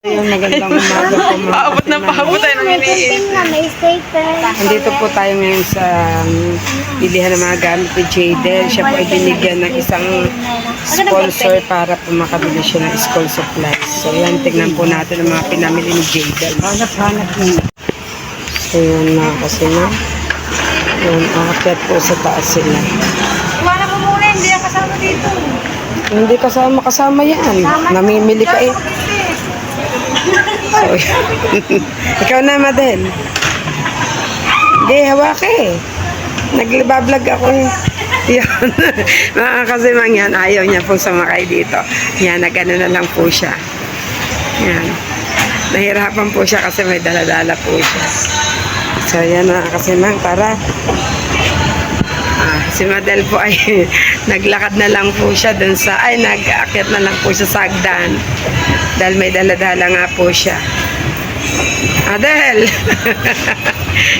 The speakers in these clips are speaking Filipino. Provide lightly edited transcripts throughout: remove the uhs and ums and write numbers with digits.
Ayun, magandang umaga po mga Paabot na paabot tayo ng iniisip. Andito po tayo ngayon sa bilihan ng mga gamit ni Jadel. Siya po ay binigyan ng isang sponsor para po makabili siya ng school supplies. So yan, tignan po natin ang mga pinamili ni Jadel. Hanap-hanap niya. So yan na kasi na. Yan, aakyat po sa taas sila. Iwanan mo muna, hindi yan kasama dito. Hindi kasama yan. Namimili ka eh. So, ikaw na, Madel. Hindi, hawak eh. Nagbablog ako eh. Yan. Mga kasimang yan, ayaw niya pong sumakay dito. Yan, nagano na lang po siya. Yan. Nahirapan po siya kasi may daladala po siya. So, yan mga kasimang, tara. Si Madel po ay naglakad na lang po siya dun sa, nag-aakyat na lang po siya sa hagdan. Dahil may daladala nga po siya. Madel!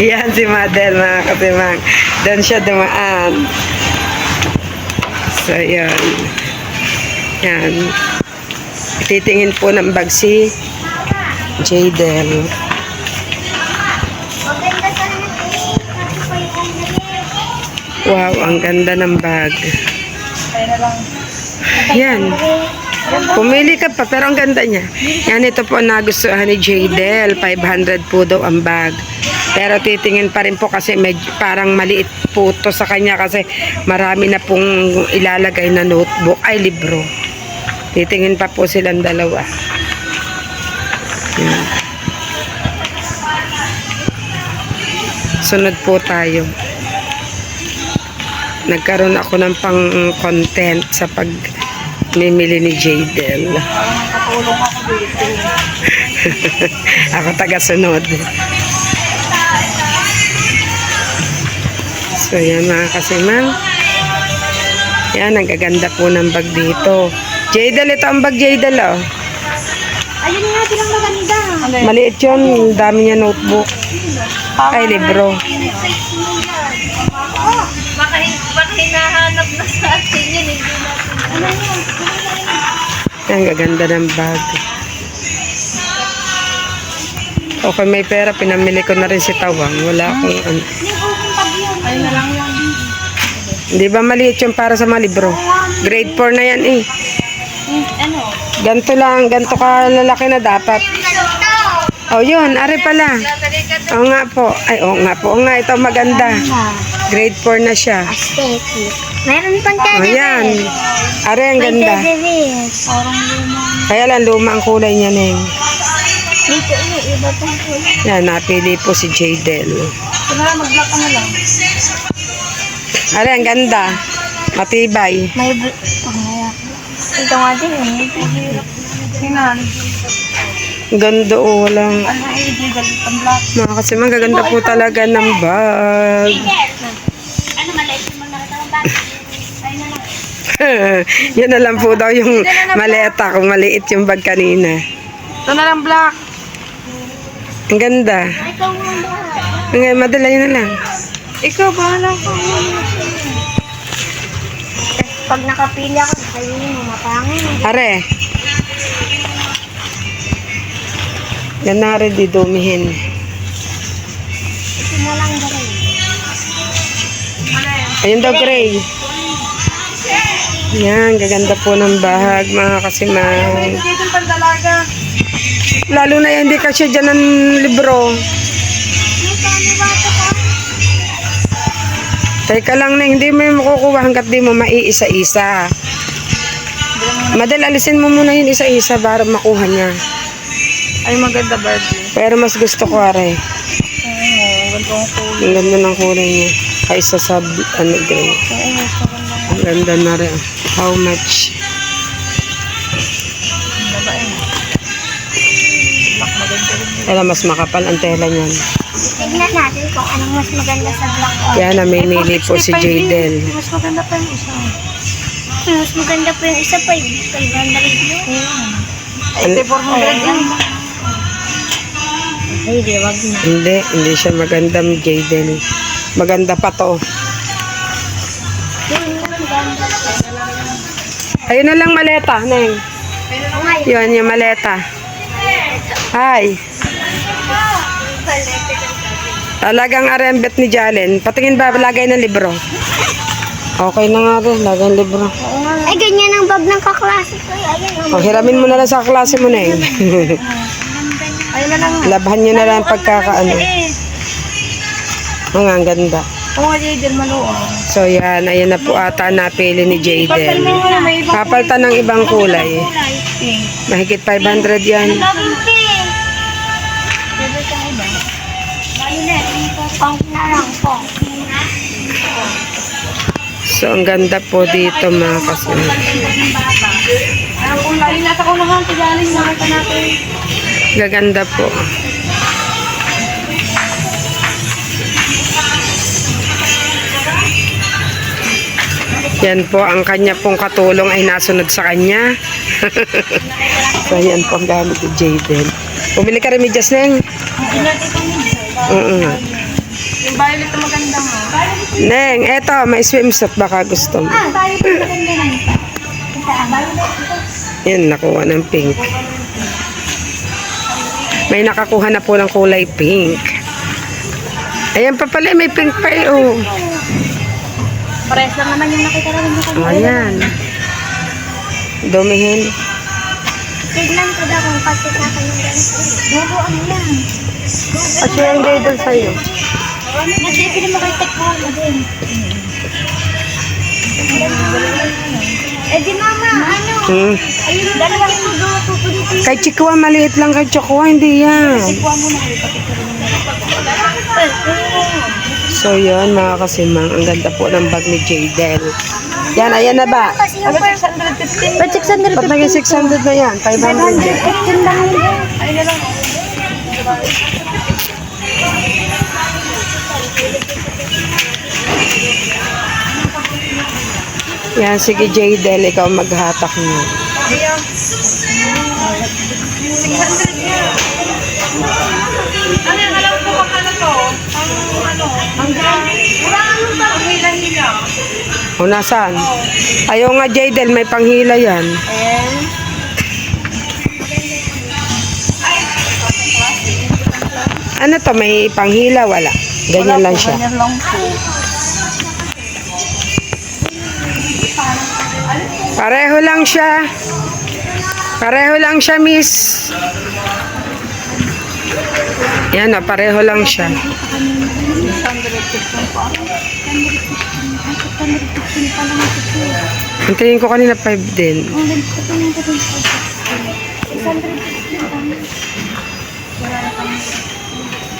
Yan si Madel mga katimang. Doon siya dumaan. So, yan. Yan. Titingin po ng bag si Jadel. Wow, ang ganda ng bag. Yan. Pumili ka pa, pero ang ganda niya. Yan, ito po ang nagustuhan ni Jadel. 500 po daw ang bag. Pero titingin pa rin po kasi medyo, parang maliit po to sa kanya kasi marami na pong ilalagay na notebook, libro. Titingin pa po silang dalawa. Yan. Sunod po tayo. Nagkaroon ako ng pang-content sa pag-mimili ni Jadel. Nakatulong ako dito. Ako taga-sunod. So, yan mga kasimang. Yan, ang gaganda po ng bag dito. Jadel, ito ang bag Jadel, oh. Ayun nga, silang maganda. Maliit yun, dami niya notebook. Libro. Baka hinahanap na sa atin yun. Ang gaganda ng bag. Okay, may pera. Pinamili ko na rin si Tawang. Wala akong ano. Ayun na lang yan. Hindi ba maliit yung para sa mga libro? Grade 4 na yan eh. Ano? Ganto lang. Ganto ka lalaki na dapat. Oh, yun. Are pala. Oo nga po. Oo nga po. Oo nga. Ito maganda. Grade 4 na siya. Aesthetic. Meron pang Oh, yan. Are, ang ganda. Parang lumang. Kaya lang, luma ang kulay niya, Neng. Dito, iba pang kulay. Yan, napili po si Jadel. Ito na lang, mag-block ka na lang. Are, ang ganda. Matibay. May ito nga din eh. Sinan. Ganda o, walang... Ano ay, digal ang block. Mga kasi magaganda po talaga ng bag. Ano maliit yung mga nakatawang bag? Ayun na lang. Yan na lang po daw yung maleta kung maliit yung bag kanina. Ito na lang, block. Ang ganda. Ikaw mo ba? Ngayon, madala yun na lang. Ikaw, bahala ka. Pag nakapili ako, kayo mo mapangin. Are. Yan na rin di dumihin. Ito na lang gawin. Ayun daw, Gray. Yan, gaganda po ng bahag, mga kasimang. Ito yung pandalaga. Lalo na yan, hindi kasi dyan ng libro. May kano ba ito ka? Teka lang na, hindi mo yung makukuha hanggat di mo maiisa-isa. Madal, alisin mo muna yung isa-isa para makuha niya. Ay, maganda, Barbie. Pero mas gusto ko, are. Oo, ganda ang kulay. Ang ganda ng kulay niya. Kaysa sa, gray. Oo, mas maganda. Ang ganda na rin. How much? Ang babae. Black, maganda rin. Kaya mas makapal ang tela niyan. Tignan natin kung anong mas maganda sa black or Yan, namimili po si Jadel. Mas maganda pa yung isa. mas maganda po yung isa pa. 500 yun. Ay, 400 yan. Ay, di, wag na. Hindi siya maganda, Jadel. Maganda pa to. Yun, maganda. Ayun na lang maleta, Neng. Yun, yung maleta. Hi. Talagang arembet ni Jalen. Patingin ba lagay ng libro? Okay na nga rin, lagay ng libro. Ay, ganyan ang bag ng kaklase ko. Ayan, O, hiramin mo na lang sa klase mo na eh. Ayun na lang. Labhan nyo na lang pagkakaano. Ang ganda. Oo nga, Jaden, maluwa. So yan, ayan na po ata napili ni Jaden. Papalta ng ibang kulay. Pink. Mahigit 500 yan. Laging pink. Violet. Pang na lang po. So ang ganda po dito mga kasunod. Ang kulay, nasa ko naman, tigaling nakita natin. Gaganda po. Yan po, ang kanya pong katulong ay nasunod sa kanya. So yan po ang gamit ni Jaden. Bumili ka rin medyas, Neng? Oo nga. Yung violet na maganda nga. Neng, eto, may swimsuit baka gusto mo. Violet maganda lang ito. Violet. Yan, nakuha ng pink. May nakakuha na po ng kulay pink. Ayan pa pala, may pink pa eh, oh. Pares lang naman yung nakita rin mo. Ayan. Dumihin. Tignan ko daw kung pati sa akin yung ganito. Dugo ano yan. At yung Jaden sa'yo. Nasipin mo kay Tekwan mo din. Eh di mama, ano? Ayun na lang yung dugo ko dito. Kay Chikwa, maliit lang kay Chikwa, hindi yan. Tekwan mo na rin. So yun, mga kasimang, ang ganda po ng bag ni Jaden. Yan, ayan na ba? Kasi yung Ano, 615? per 600. Ba't naging 600 na yan? 500 yan. 15 lang yun. Ayun na lang. Yan, sige Jaden, ikaw maghatak niyo. Ayan. 600 niya. Ano yung alam ko kung ano to? Ang hila-hila. O, nasaan? Ayaw nga Jaden, may panghila yan. Ano to, may panghila? Wala. Ganyan lang siya. Ganyan lang po. Pareho lang siya. Pareho lang siya, miss. Yan na, pareho lang siya. Antayin ko kanina 5 din.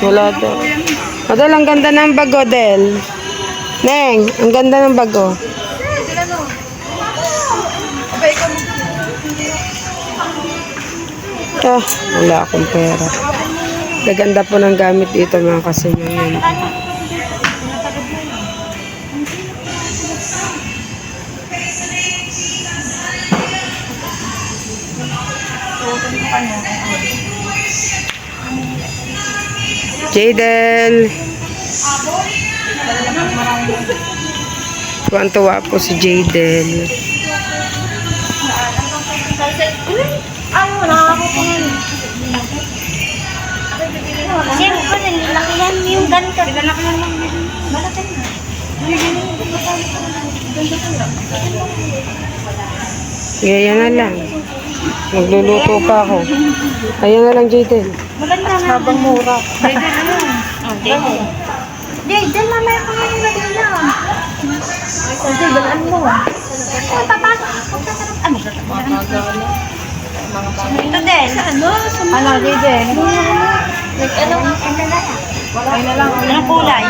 Wala daw. Odel, ang ganda ng bago, Del. Neng, ang ganda ng bago. Wala akong pera. Gaganda po ng gamit dito mga kasimang. Jaden. Tuwan-tuwa po si Jaden. Ay, wala ako po ngayon. Siyempre, nilaki yan yung ganito. Malaki yan lang. Malaki na. Gaya na lang. Magluluto pa ako. Ayan na lang, Jaden. Maganda na. Habang mura. Jaden, mamaya ka ngayon na din lang. Kasi balaan mo. Ay, papasok. Ano? Ito din. Ano, Jaden? Ano? Ayun na lang. Anong kulay?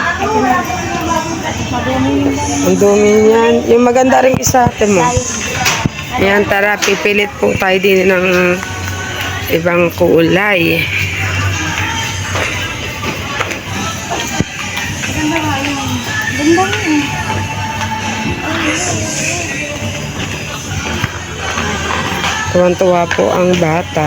Ang dumi niyan. Yung maganda rin isa, ate mo. Ayan, tara, pipilit po tayo din ng ibang kulay. Ganda yun. Tuwan-tuwa po ang bata.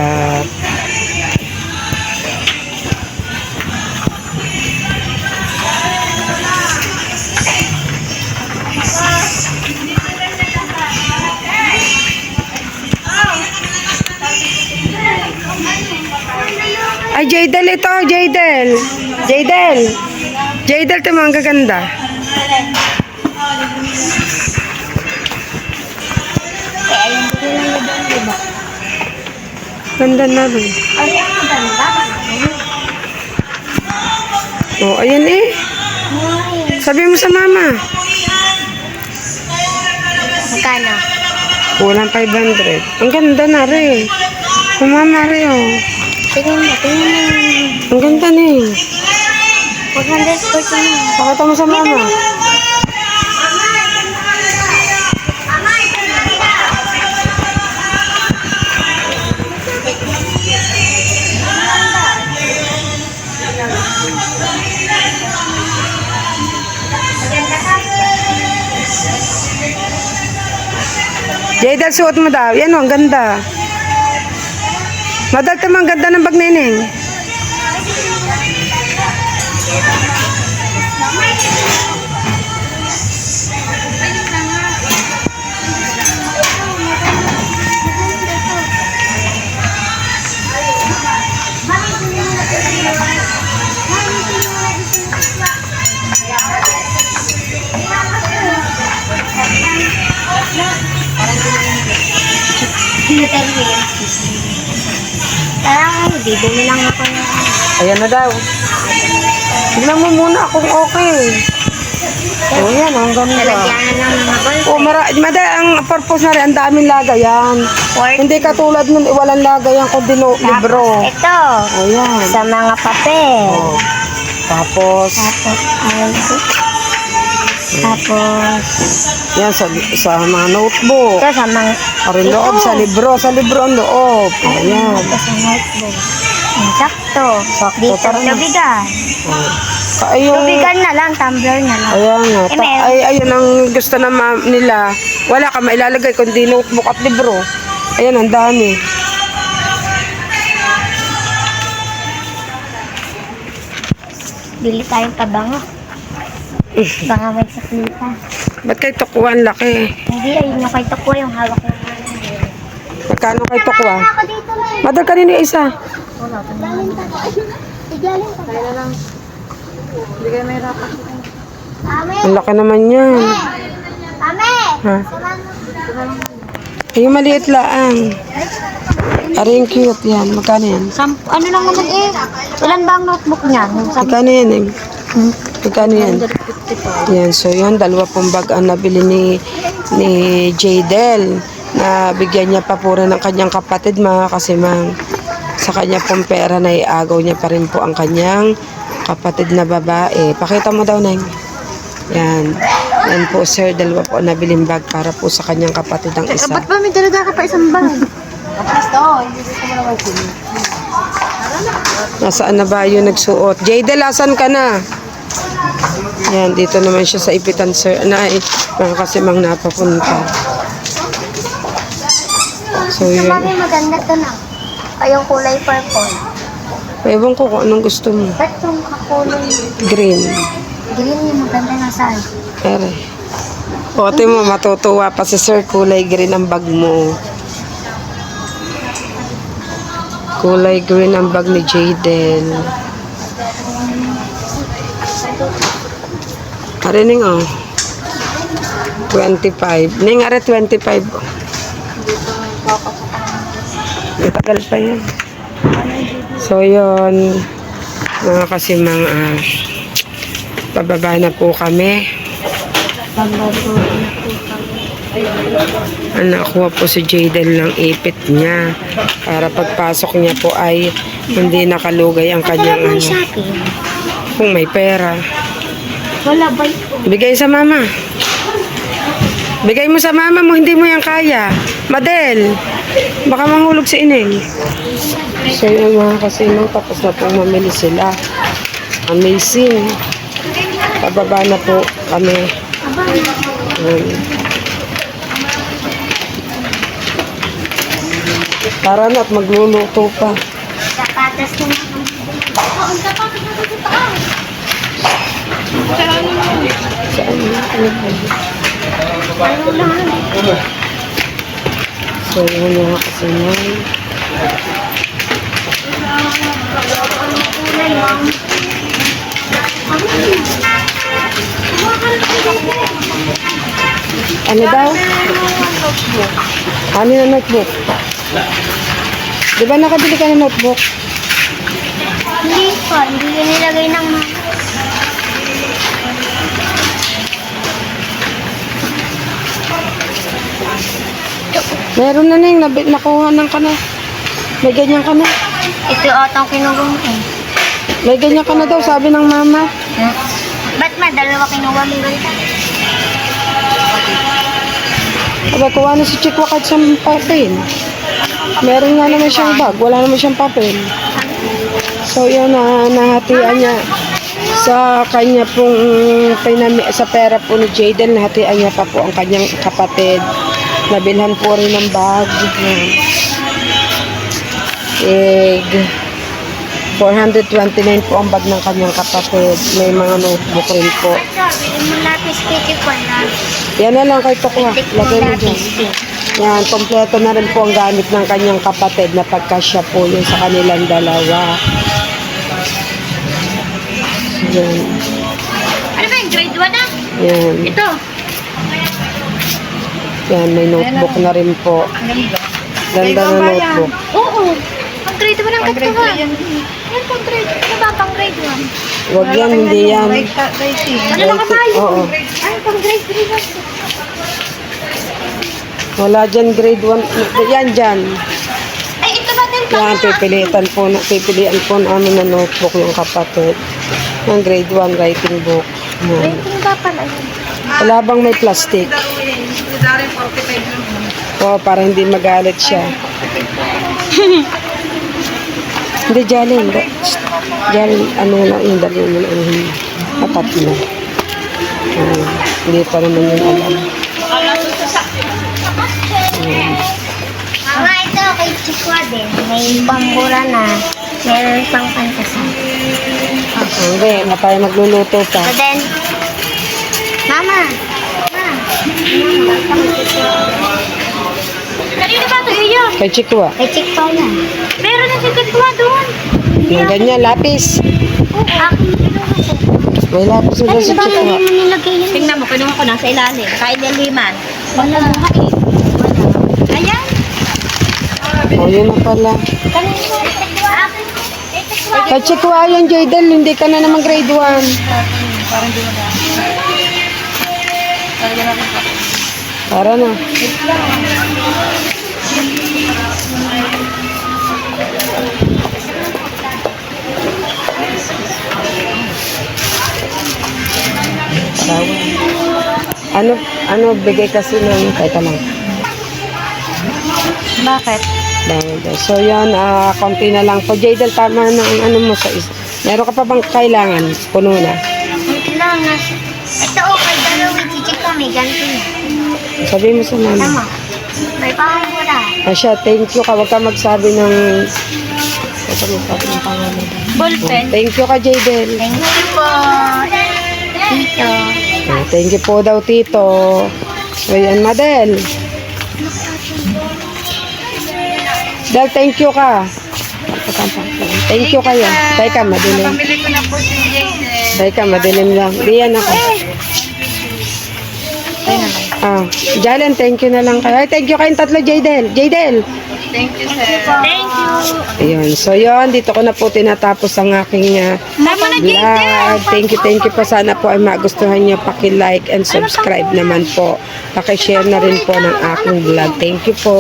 Ay, Jadel ito, Jadel. Jadel. Jadel, ito mga gaganda. Ganda na rin. Ay, ang ganda. Oh, ayan eh. Ay, Sabi mo sa mama. magkano? Kulang 500. Ang ganda na rin. Ang mama rin oh. Tingnan mo, tingnan mo. Ang ganda na eh. 440 na. Pakita mo sa mama. Jadel, suot mo daw. Yan o, ang ganda. Madal ito, ang ganda ng bag neneng. Tara, bibili lang ako ng Ayan na daw. Tignan mo muna kung okay. O yan, ang ganda. lalagyanan ng mga ball. O, ang purpose na rin, ang daming lagayan. Hindi katulad nun, walang lagayan kundi libro. Ito, O yan. sa mga papel. O. Tapos, Tapos, yan sa mga notebook. ito sa mga, Arin loob, sa libro ang loob. Ayan. ito sa notebook. Sakto. Sakto, Dito, tara na. tubigan. Yung, Tubigan na lang, tumbler na lang. ayan nga. Eh, meron. Ayun ang gusto na nila. Wala ka mailalagay kundi notebook at libro. Ayan, ang dami. Bili tayong pabango. Baka may saklita. Ba't kay Tokwa ang laki? Hindi, ayun yung kay Toko yung hawak ko. Magkano kay Tokwa? Ako dito na. Madal kanina yung isa. Wala, igaling pa. Igaling pa. Kaya lang. Hindi kayo may rapat. Ame! Ang laki naman yan. Ame! Ha? Salamat. Ay, yung maliit laang. Aray, yung cute yan. Magkano yan? Ano lang naman eh? Ilan ba ang notebook niya? Magkano yan eh? Magkano yan? Yan, so yun, 2 bag ang nabili ni Jadel. Na bigyan niya pa po rin ng kanyang kapatid, mga kasimang. Sa kanya pong pera na iagaw niya pa rin po ang kanyang kapatid na babae. Pakita mo daw, Neng. Yan. Yan po, sir. 2 po nabiling bag para po sa kanyang kapatid ang isa. Ba't ba may dalaga ka pa isang bag? Nasaan na ba yung nagsuot? Jadel, asan ka na? Yan, dito naman siya sa ipitan, sir. Mga kasimang napapunta. So, yun. Sabi maganda to na. Ay, yung kulay purple. Ewan ko kung anong gusto mo. Ba't yung kakulay Green. green yung maganda na saan? Ere. Ote mo, matutuwa pa si sir. Kulay green ang bag mo. Kulay green ang bag ni Jadel. Arining oh. 25. Ning are 25. Matagal pa yan. So yun. Mga kasimang pababa na po kami. Nakuha po si Jadel ng ipit niya para pagpasok niya po ay hindi nakalugay ang kanyang ano. Kung may pera. Wala ba ito? Bigay sa mama. Bigay mo sa mama mo, hindi mo yan kaya. Madel, baka manghulog si Ineng. So yun mga kasimang, tapos na po mamili sila. Amazing. Pababa na po kami. Tara na at magluluto pa. Sapatas na ang sapatas na sa taas. Saan na? So yun mga kasimang. Ano daw? Ano na notebook? Di ba nakabili ka ng notebook? Hindi pa, hindi ko nilagay ng mama. Meron na Ning, nakuha ng ka na. May ganyan ka na. Ito atang kinuha mo eh. May ganyan ka na daw, sabi ng mama. Ba't dalawa kinuha mo ganito? Aba, kuha na si Chikwa kahit sa papel. Meron nga naman siyang bag, wala naman siyang papel. So yun, nahatian niya sa kanya pong sa pera po ni Jaden, nahatian niya pa po ang kanyang kapatid. Nabilhan po rin ng bag. Egg. 429 po ang bag ng kanyang kapatid. May mga notebook rin po. Sabi mo lapis titik ko na. Yan na lang kay Tokwa. Lagay mo dyan. Yan, kompleto na rin po ang gamit ng kanyang kapatid na pagkasya po yun sa kanilang dalawa. Yan. Ano ba yung grade 1 na? Yan. Ito. Yan, may notebook na rin po. Ganda na notebook. Oo. Pang grade 1 ang katuwa. Yan pang grade. Ano ba pang grade 1? Huwag yan, hindi yan. Ano lang kapayo? Oo. Ay, pang grade 3 Wala dyan grade 1. Yan dyan. Ay, ito ba din pa? Yan, pipilian po namin na notebook yung kapatid. Yung grade 1 writing book. Yan. Rating ba pala yun? Wala bang may plastic? Oo, para hindi magalit siya. Hindi, Jalen. Jalen, ano na, yung dali mo na, apat na. Hindi pa naman yung alam. Mama, ito kay Chikwa din. May pambura na. Meron pang pantasan. Hindi, na tayo magluluto pa. So then, Mama. Kanino ba ito iyo? Kay Chikwa. Kay Chikwa yan. Meron na si Chikwa doon. Yung ganyan, lapis. Aking kinuha ko. May lapis na daw si Bakit Chikwa. hindi mo nilagay yun? Tingnan mo, kinuha ko na sa ilalim. Kaidaliman. Wala. Ayan. Oh, yun na pala. Kanino? Chikwa. Kay Chikwa yan, Jaydel. Hindi ka na naman grade 1. Para na. Ano bigay kasi ng teka lang. Bakit? So yan, konti na lang po. Jaydel, tama na ang ano mo sa isa. Meron ka pa bang kailangan? Puno na. Wait lang. Ito kay dalawin si Chikwa. May ganito na. Sabi mo sa mama. Tama. May pambura. Asya, thank you ka. Huwag ka magsabi ng... Huwag ka magsabi ng pangalan. Ballpen. Thank you ka, Jaydel. Thank you po. Tito. Thank you po daw, Tito. Ayan, Madel. Del, thank you ka. Thank you kayo. Teka, madilim. Pamili ko na po si Jason. Teka, madilim lang. Diyan ako. Jalen, thank you na lang kayo. Ay, thank you kayong tatlo, Jaydel. Jaydel. Thank you, sir. Thank you. Ayun. So, yun. Dito ko na po tinatapos ang aking vlog. Thank you po. Sana po ay magustuhan nyo. Paki-like and subscribe naman po. Paki-share na rin po ng aking vlog. Thank you po.